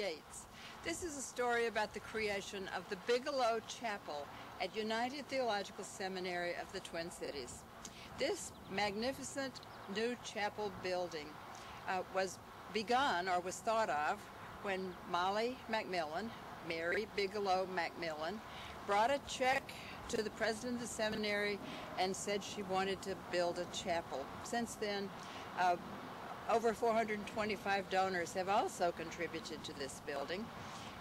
Yates. This is a story about the creation of the Bigelow Chapel at United Theological Seminary of the Twin Cities. This magnificent new chapel building was begun, or was thought of, when Molly Macmillan, Mary Bigelow Macmillan, brought a check to the president of the seminary and said she wanted to build a chapel. Since then, over 425 donors have also contributed to this building,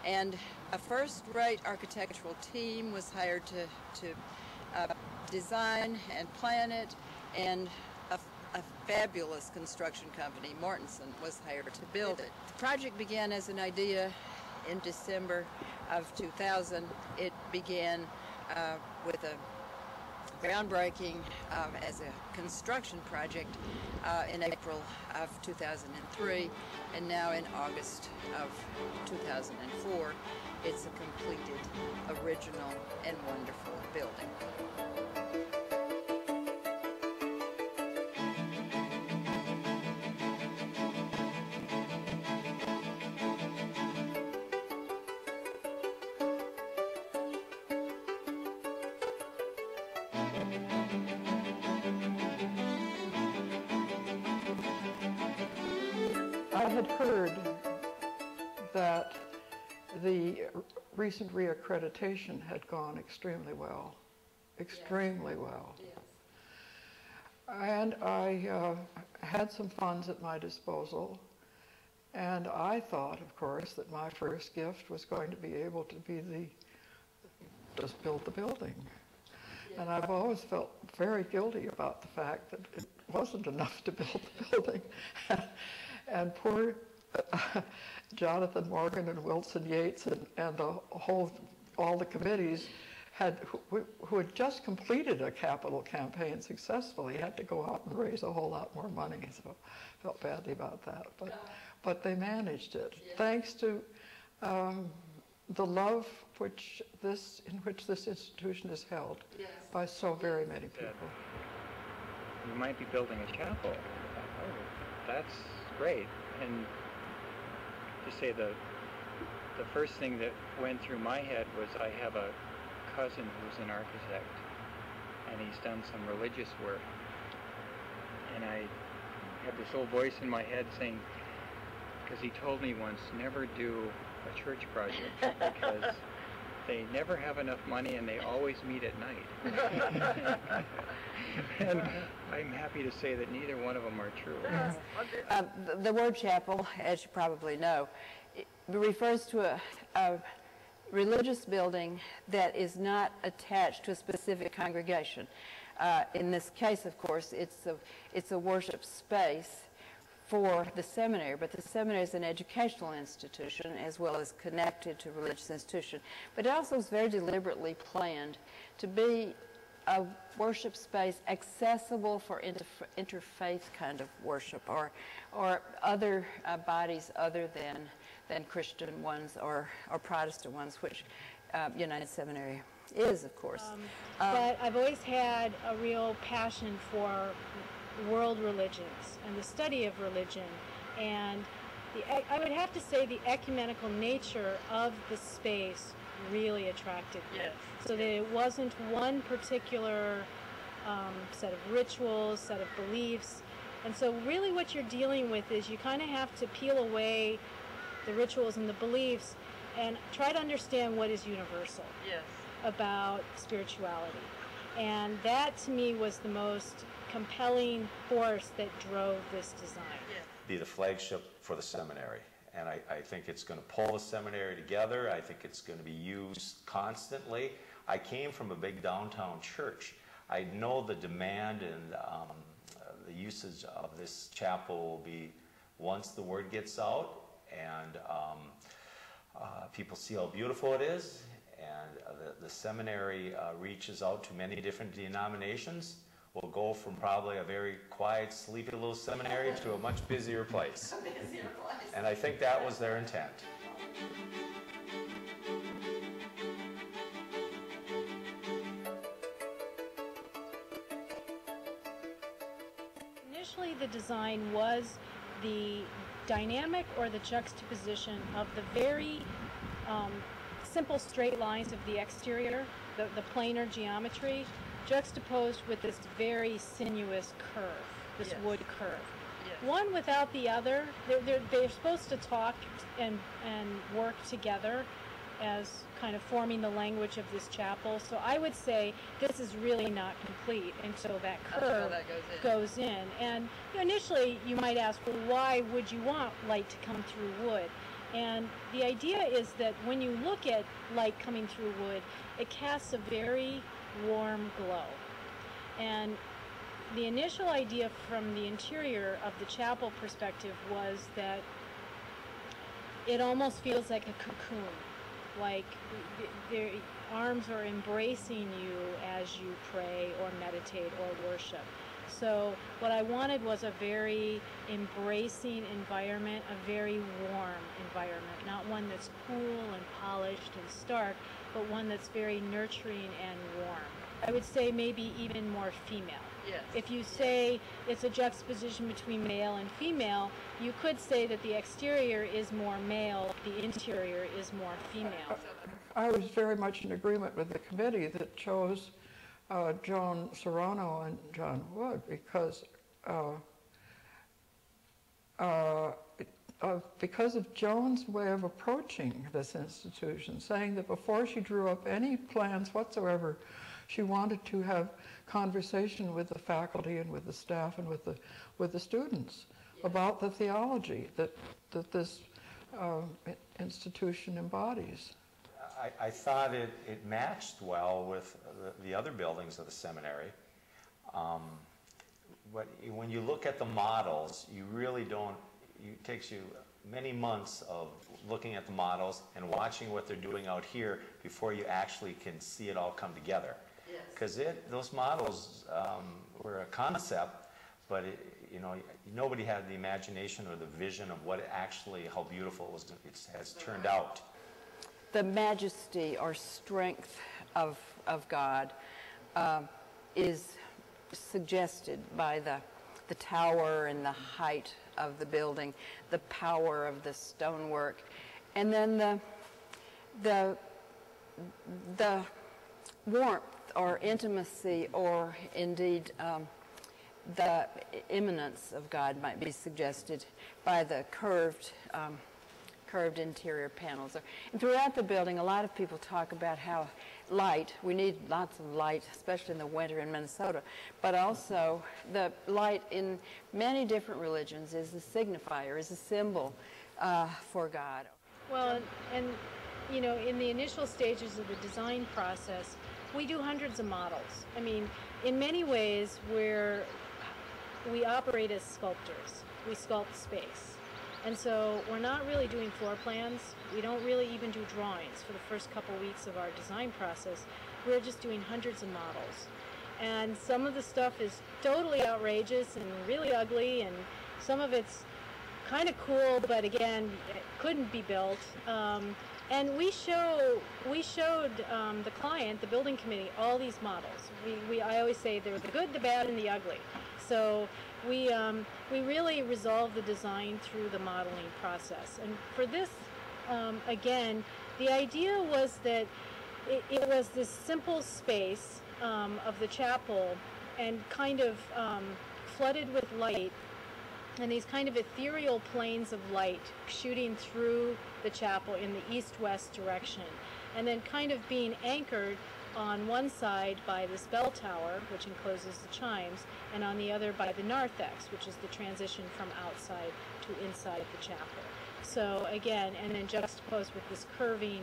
and a first-rate architectural team was hired to design and plan it, and a fabulous construction company, Mortensen, was hired to build it. The project began as an idea in December of 2000. It began with a groundbreaking as a construction project in April of 2003, and now in August of 2004, it's a completed, original, and wonderful building. I had heard that the recent reaccreditation had gone extremely well, extremely well. Yes. And I had some funds at my disposal, and I thought, of course, that my first gift was going to be able to be just build the building. Yes. And I've always felt very guilty about the fact that it wasn't enough to build the building. And poor Jonathan Morgan and Wilson Yates and all the committees who had just completed a capital campaign successfully had to go out and raise a whole lot more money. So I felt badly about that, but they managed it, yes, thanks to the love in which this institution is held, yes, by so very many people. You might be building a chapel. Oh, that's great. And to say the first thing that went through my head was I have a cousin who's an architect, and he's done some religious work, and I have this old voice in my head saying, because he told me once, never do a church project because they never have enough money and they always meet at night. And I'm happy to say that neither one of them are true. The word chapel, as you probably know, it refers to a religious building that is not attached to a specific congregation. In this case, of course, it's a worship space for the seminary, but the seminary is an educational institution as well as connected to a religious institution. But it also is very deliberately planned to be a worship space accessible for interfaith kind of worship, or other bodies other than Christian ones or Protestant ones, which United Seminary is, of course. But I've always had a real passion for world religions and the study of religion, and I would have to say the ecumenical nature of the space really attracted me. Yes. So that it wasn't one particular set of rituals, set of beliefs. And so really what you're dealing with is you kind of have to peel away the rituals and the beliefs and try to understand what is universal, yes, about spirituality. And that to me was the most compelling force that drove this design. Yes. Be the flagship for the seminary. And I think it's going to pull the seminary together. I think it's going to be used constantly. I came from a big downtown church. I know the demand and the usage of this chapel will be once the word gets out and people see how beautiful it is, and the seminary reaches out to many different denominations. We'll go from probably a very quiet, sleepy little seminary to a much busier place. And I think that was their intent. Initially, the design was the dynamic or the juxtaposition of the very simple straight lines of the exterior, the planar geometry, juxtaposed with this very sinuous curve, this Yes. wood curve. Yes. One without the other, they're supposed to talk and work together as kind of forming the language of this chapel. So I would say this is really not complete until that curve that goes in. And initially you might ask, well, why would you want light to come through wood? And the idea is that when you look at light coming through wood, it casts a very warm glow. And the initial idea from the interior of the chapel perspective was that it almost feels like a cocoon, like their arms are embracing you as you pray or meditate or worship. So what I wanted was a very embracing environment, a very warm environment, not one that's cool and polished and stark, but one that's very nurturing and warm. I would say maybe even more female. Yes. If you say it's a juxtaposition between male and female, you could say that the exterior is more male, the interior is more female. I was very much in agreement with the committee that chose Joan Serrano and John Wood because of Joan's way of approaching this institution, saying that before she drew up any plans whatsoever, she wanted to have conversation with the faculty and with the staff and with the students about the theology that this institution embodies. I thought it matched well with the other buildings of the seminary. But when you look at the models, you really don't, it takes you many months of looking at the models and watching what they're doing out here before you actually can see it all come together. Because those models were a concept, but nobody had the imagination or the vision of what how beautiful it has turned out. The majesty or strength of God is suggested by the tower and the height of the building, the power of the stonework, and then the warmth or intimacy or indeed the immanence of God might be suggested by the curved interior panels. And throughout the building, a lot of people talk about how we need lots of light, especially in the winter in Minnesota, but also the light in many different religions is a signifier, is a symbol for God. Well, and in the initial stages of the design process, we do hundreds of models. I mean, in many ways, we operate as sculptors. We sculpt space. And so we're not really doing floor plans. We don't really even do drawings for the first couple weeks of our design process. We're just doing hundreds of models. And some of the stuff is totally outrageous and really ugly, and some of it's kind of cool, but again, it couldn't be built. And we showed the client, the building committee, all these models. I always say they're the good, the bad, and the ugly. So we really resolved the design through the modeling process. And for this, again, the idea was that it was this simple space of the chapel and kind of flooded with light, and these kind of ethereal planes of light shooting through the chapel in the east-west direction, and then kind of being anchored on one side by this bell tower, which encloses the chimes, and on the other by the narthex, which is the transition from outside to inside the chapel. So again, and then juxtaposed with this curving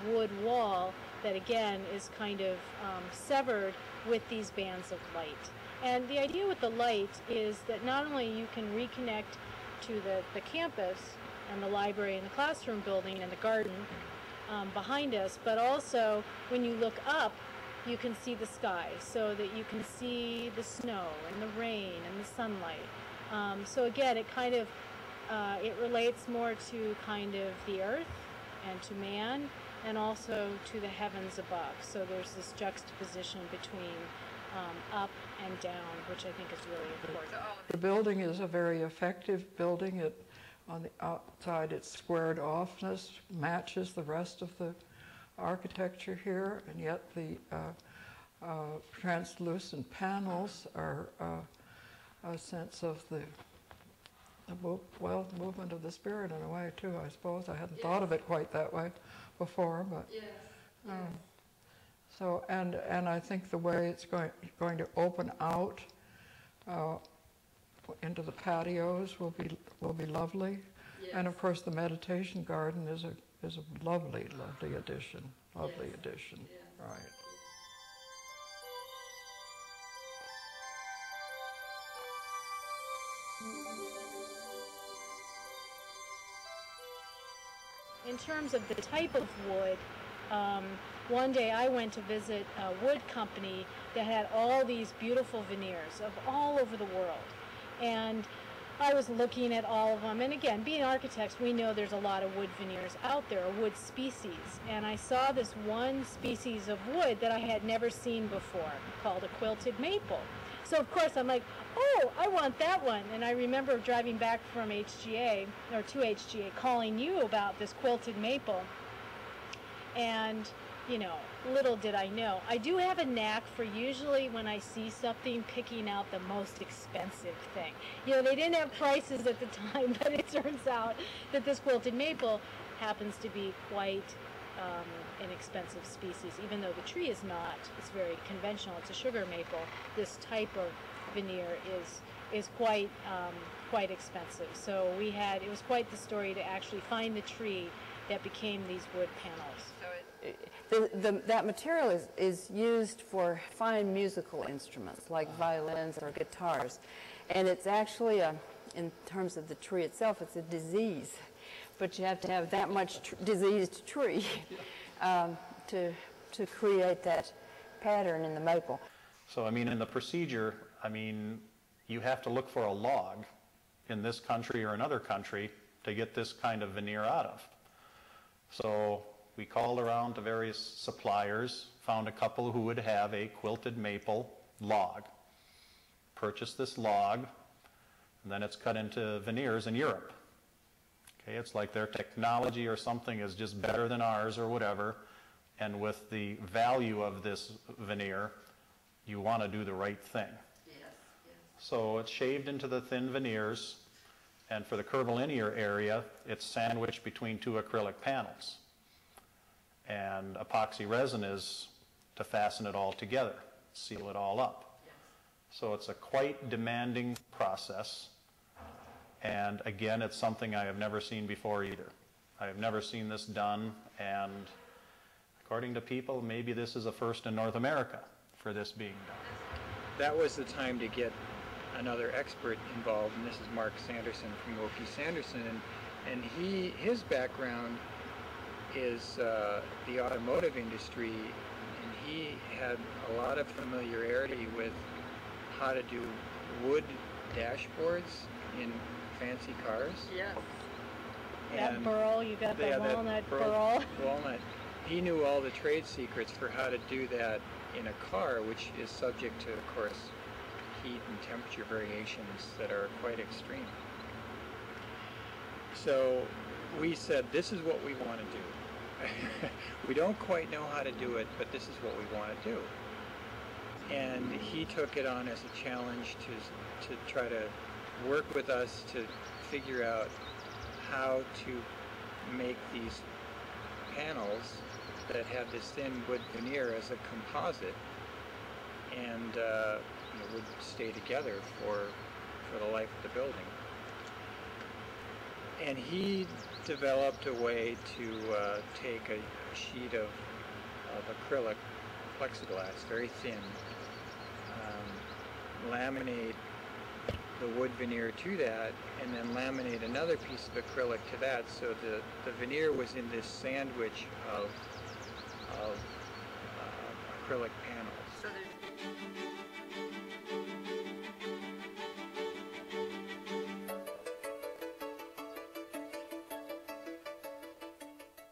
wood wall that again is kind of severed with these bands of light. And the idea with the light is that not only you can reconnect to the campus and the library and the classroom building and the garden behind us, but also when you look up, you can see the sky, so that you can see the snow and the rain and the sunlight. So again, it kind of it relates more to kind of the earth and to man, and also to the heavens above. So there's this juxtaposition between up and down, which I think is really important. The building is a very effective building. It On the outside, its squared offness matches the rest of the architecture here, and yet the translucent panels are a sense of the movement of the spirit in a way too, I suppose. I hadn't thought of it quite that way before, but so and I think the way it's going to open out into the patios will be lovely, and of course the meditation garden is a lovely addition, right. In terms of the type of wood, one day I went to visit a wood company that had all these beautiful veneers of all over the world. And I was looking at all of them. And again, being architects, we know there's a lot of wood veneers out there, wood species. And I saw this one species of wood that I had never seen before, called a quilted maple. So of course I'm like, oh, I want that one. And I remember driving back from HGA, or to HGA, calling you about this quilted maple. And, you know, little did I know. I do have a knack for usually when I see something, picking out the most expensive thing. You know, they didn't have prices at the time, but it turns out that this quilted maple happens to be quite an expensive species, even though the tree is not. It's very conventional. It's a sugar maple. This type of veneer is quite expensive. So it was quite the story to actually find the tree that became these wood panels. That material is used for fine musical instruments like violins or guitars, and it's actually in terms of the tree itself, it's a disease. But you have to have that much diseased tree to create that pattern in the maple. So, I mean, in the procedure, I mean, you have to look for a log in this country or another country to get this kind of veneer out of. So we called around to various suppliers, found a couple who would have a quilted maple log, purchased this log, and then it's cut into veneers in Europe. Okay, it's like their technology or something is just better than ours or whatever, and with the value of this veneer, you want to do the right thing. So it's shaved into the thin veneers, and for the curvilinear area, it's sandwiched between two acrylic panels. And epoxy resin is to fasten it all together, seal it all up. So it's a quite demanding process. And again, it's something I have never seen before either. I have never seen this done, and according to people, maybe this is a first in North America for this being done. That was the time to get another expert involved, and this is Mark Sanderson from Woke Sanderson, and his background is the automotive industry, and he had a lot of familiarity with how to do wood dashboards in fancy cars. Yes. That burl, you got the walnut burl. Walnut. He knew all the trade secrets for how to do that in a car, which is subject to, of course, heat and temperature variations that are quite extreme. So we said, this is what we want to do. We don't quite know how to do it, but this is what we want to do. And he took it on as a challenge to try to work with us to figure out how to make these panels that have this thin wood veneer as a composite and would stay together for the life of the building. And he developed a way to take a sheet of acrylic plexiglass, very thin, laminate the wood veneer to that, and then laminate another piece of acrylic to that, so the veneer was in this sandwich of acrylic panels.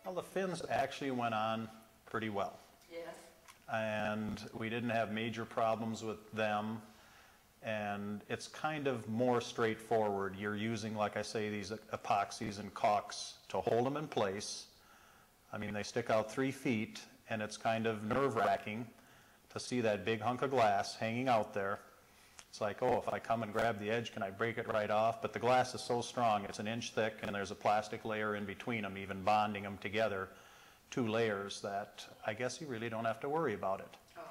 Well, the fins actually went on pretty well. Yes. And we didn't have major problems with them. and it's kind of more straightforward. You're using, like I say, these epoxies and caulks to hold them in place. I mean, they stick out 3 feet, and it's kind of nerve-wracking to see that big hunk of glass hanging out there. It's like, oh, if I come and grab the edge, can I break it right off? But the glass is so strong, it's an inch thick, and there's a plastic layer in between them, even bonding them together, 2 layers, that I guess you really don't have to worry about it. Oh,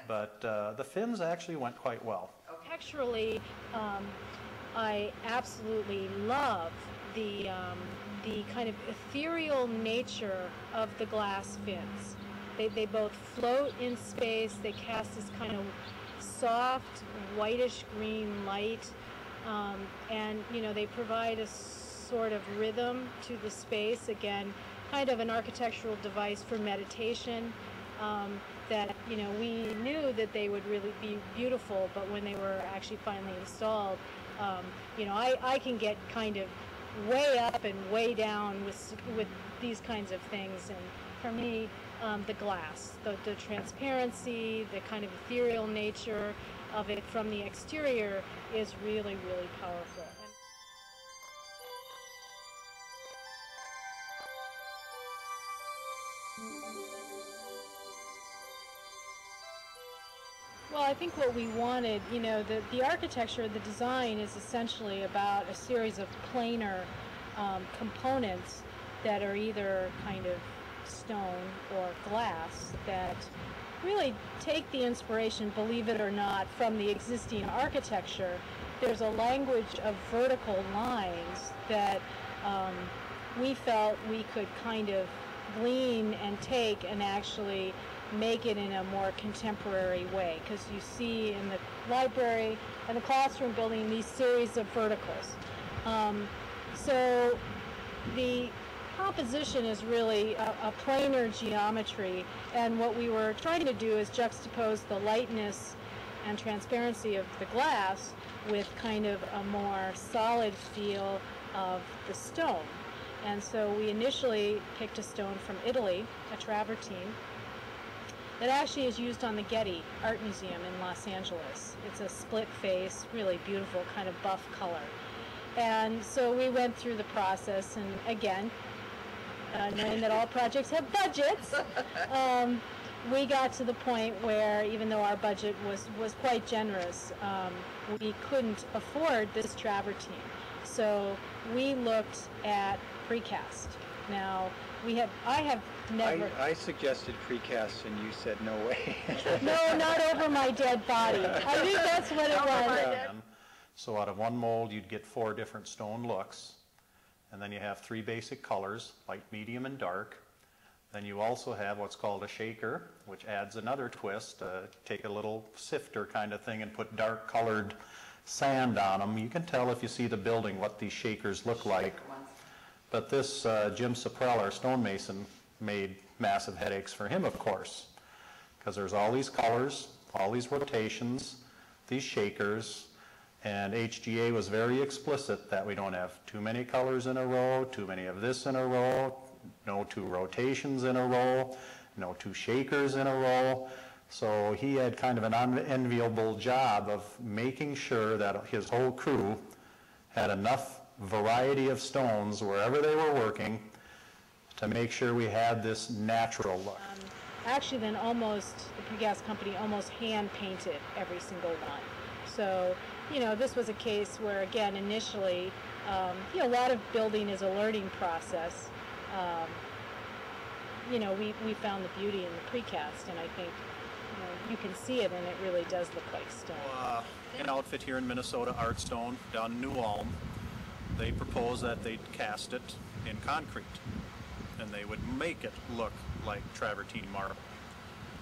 But the fins actually went quite well. Actually, I absolutely love the kind of ethereal nature of the glass fins. They both float in space. They cast this kind of soft whitish green light, and you know, they provide a sort of rhythm to the space. Again, kind of an architectural device for meditation. That, you know, we knew that they would really be beautiful, but when they were actually finally installed, you know, I can get kind of way up and way down with these kinds of things. And for me, the glass, the transparency, the kind of ethereal nature of it from the exterior is really, really powerful. Well, I think what we wanted, you know, the architecture, the design is essentially about a series of planar components that are either kind of stone or glass that really take the inspiration, believe it or not, from the existing architecture. There's a language of vertical lines that we felt we could kind of glean and take and actually make it in a more contemporary way, because you see in the library and the classroom building these series of verticals. So the composition is really a planar geometry, and what we were trying to do is juxtapose the lightness and transparency of the glass with kind of a more solid feel of the stone. And so we initially picked a stone from Italy, a travertine, that actually is used on the Getty Art Museum in Los Angeles. It's a split face, really beautiful, kind of buff color. And so we went through the process, and again, knowing that all projects have budgets, we got to the point where, even though our budget was quite generous, we couldn't afford this travertine. So we looked at precast. Now, I have never... I suggested precast and you said no way. No, not over my dead body. I think that's what it was. So out of one mold, you'd get 4 different stone looks. And then you have 3 basic colors, light, medium, and dark. Then you also have what's called a shaker, which adds another twist. Take a little sifter kind of thing and put dark colored sand on them. You can tell if you see the building what these shakers look like. But this Jim Saprell, our stonemason, made massive headaches for him, of course, because there's all these colors, all these rotations, these shakers, and HGA was very explicit that we don't have too many colors in a row, too many of this in a row, no 2 rotations in a row, no 2 shakers in a row. So he had kind of an unenviable job of making sure that his whole crew had enough variety of stones wherever they were working to make sure we had this natural look. Actually, then the precast company almost hand painted every single one. So, you know, this was a case where, again, initially, you know, a lot of building is a learning process. You know, we found the beauty in the precast, and I think, you know, you can see it, and it really does look like stone. An outfit here in Minnesota, Artstone, down in New Ulm, they proposed that they'd cast it in concrete, and they would make it look like travertine marble.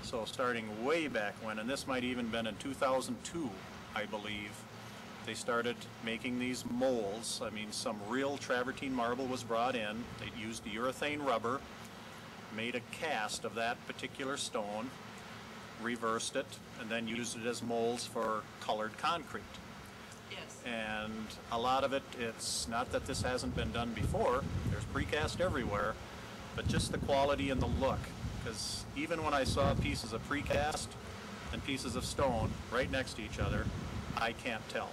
So starting way back when, and this might even been in 2002, I believe, they started making these molds. I mean, some real travertine marble was brought in. They used urethane rubber, made a cast of that particular stone, reversed it, and then used it as molds for colored concrete. Yes. And a lot of it, it's not that this hasn't been done before. There's precast everywhere, but just the quality and the look. Because even when I saw pieces of precast and pieces of stone right next to each other, I can't tell.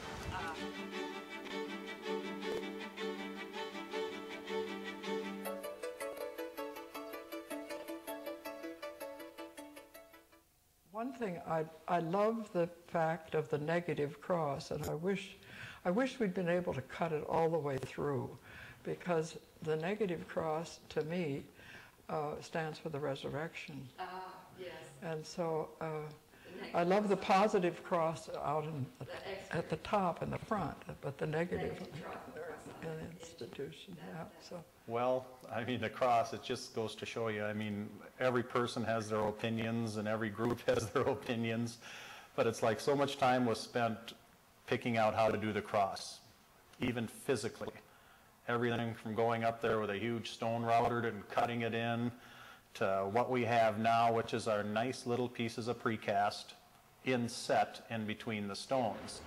One thing, I love the fact of the negative cross, and I wish we'd been able to cut it all the way through, because the negative cross, to me, stands for the resurrection. Yes. And so I love the positive cross out at the top in the front, but the negative in the institution. Yeah. So. Well, I mean, the cross, it just goes to show you, I mean, every person has their opinions and every group has their opinions, but it's like so much time was spent picking out how to do the cross, even physically. Everything from going up there with a huge stone router and cutting it in to what we have now, which is our nice little pieces of precast inset in between the stones.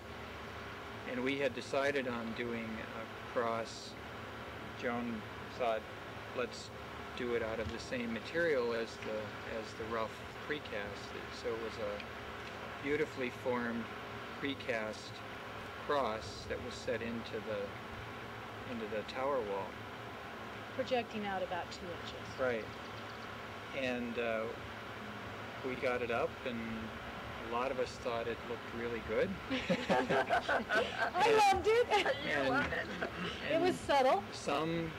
And we had decided on doing a cross. Joan thought, let's do it out of the same material as the rough precast. So it was a beautifully formed precast cross that was set into the tower wall. Projecting out about 2 inches. Right. And we got it up, and a lot of us thought it looked really good. I loved it. It was subtle. Some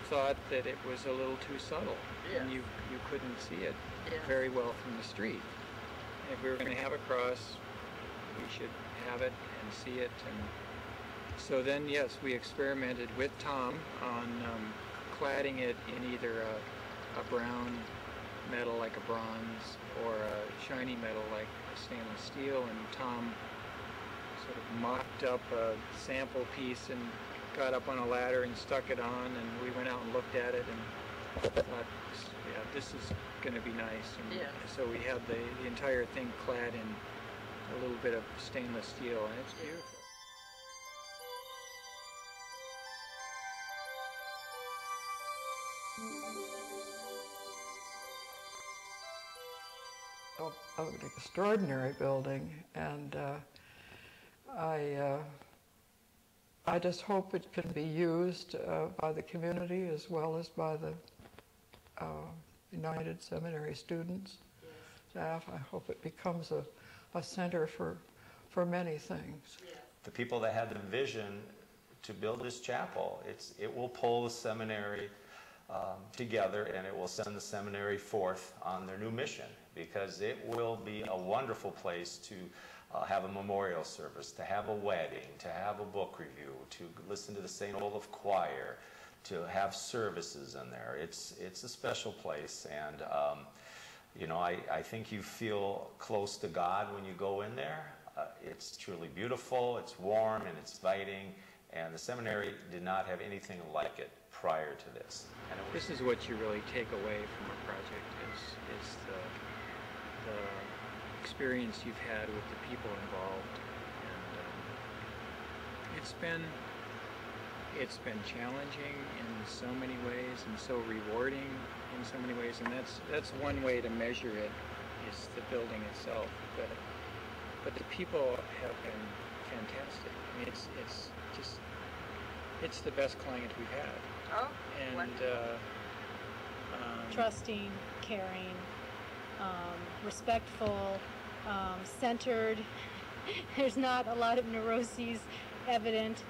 thought that it was a little too subtle, and you couldn't see it very well from the street. If we were going to have a cross, we should have it and see it. And so then, yes, we experimented with Tom on cladding it in either a brown metal like a bronze or a shiny metal like a stainless steel, and Tom sort of mocked up a sample piece and got up on a ladder and stuck it on, and we went out and looked at it and thought, yeah, this is going to be nice. And so we had the entire thing clad in a little bit of stainless steel, and it's beautiful. Of an extraordinary building, and I just hope it can be used by the community as well as by the United Seminary students, staff. I hope it becomes a center for many things. The people that had the vision to build this chapel, it will pull the seminary together, and it will send the seminary forth on their new mission, because it will be a wonderful place to have a memorial service, to have a wedding, to have a book review, to listen to the St. Olaf choir, to have services in there. It's a special place, and you know, I think you feel close to God when you go in there. It's truly beautiful, it's warm, and it's inviting, and the seminary did not have anything like it prior to this. And this is what you really take away from a project, is the experience you've had with the people involved, and it's been challenging in so many ways and so rewarding in so many ways, and that's one way to measure it, is the building itself, but the people have been fantastic. I mean, it's the best client we've had. Oh, and trusting, caring, respectful, centered. There's not a lot of neuroses evident.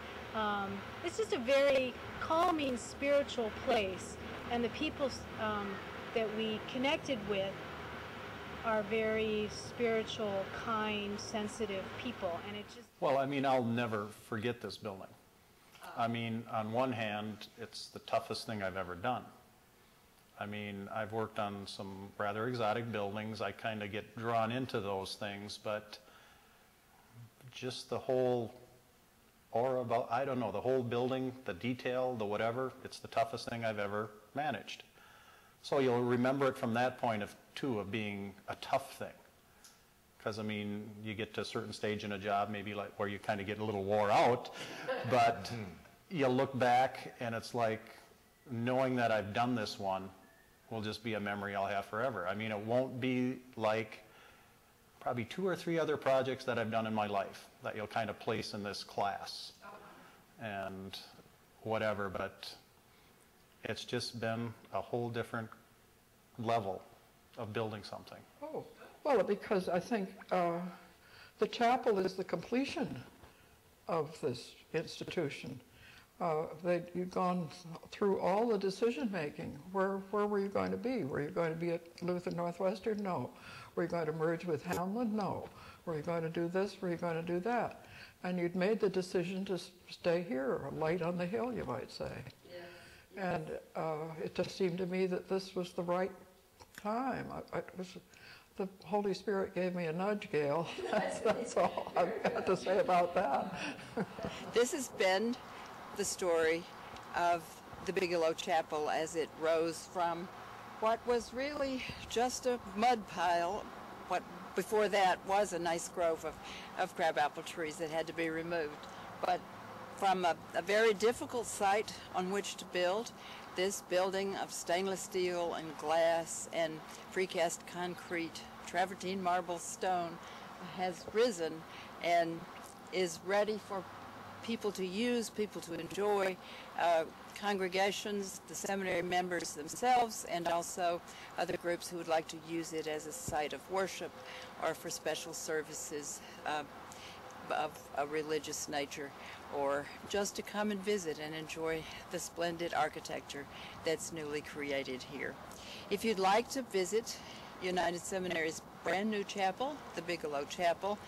It's just a very calming, spiritual place, and the people that we connected with are very spiritual, kind, sensitive people, and it just... Well, I mean, I'll never forget this building. I mean, on one hand, it's the toughest thing I've ever done. I mean, I've worked on some rather exotic buildings. I kind of get drawn into those things, but just the whole aura about, I don't know, the whole building, the detail, the whatever, it's the toughest thing I've ever managed. So you'll remember it from that point of being a tough thing. Because, I mean, you get to a certain stage in a job, maybe like where you kind of get a little wore out, but you look back and it's like, knowing that I've done this one will just be a memory I'll have forever. I mean, it won't be like probably 2 or 3 other projects that I've done in my life. that you'll kind of place in this class and whatever, but it's just been a whole different level of building something. Oh, well, because I think the chapel is the completion of this institution. You'd gone through all the decision-making. Where were you going to be? Were you going to be at Lutheran Northwestern? No. Were you going to merge with Hamlin? No. Were you going to do this? Were you going to do that? And you'd made the decision to stay here, a light on the hill, you might say. Yes. And it just seemed to me that this was the right time. The Holy Spirit gave me a nudge, Gail. That's all I've got to say about that. This has been the story of the Bigelow Chapel as it rose from what was really just a mud pile. What before that was a nice grove of crabapple trees that had to be removed. But from a very difficult site on which to build, this building of stainless steel and glass and precast concrete, travertine marble stone has risen and is ready for people to use, people to enjoy, congregations, the seminary members themselves, and also other groups who would like to use it as a site of worship or for special services of a religious nature, or just to come and visit and enjoy the splendid architecture that's newly created here. If you'd like to visit United Seminary's brand new chapel, the Bigelow Chapel,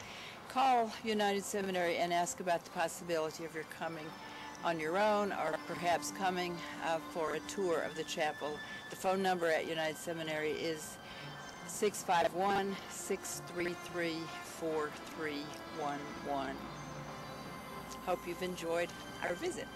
call United Seminary and ask about the possibility of your coming on your own or perhaps coming for a tour of the chapel. The phone number at United Seminary is 651-633-4311. Hope you've enjoyed our visit.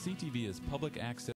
CTV is public access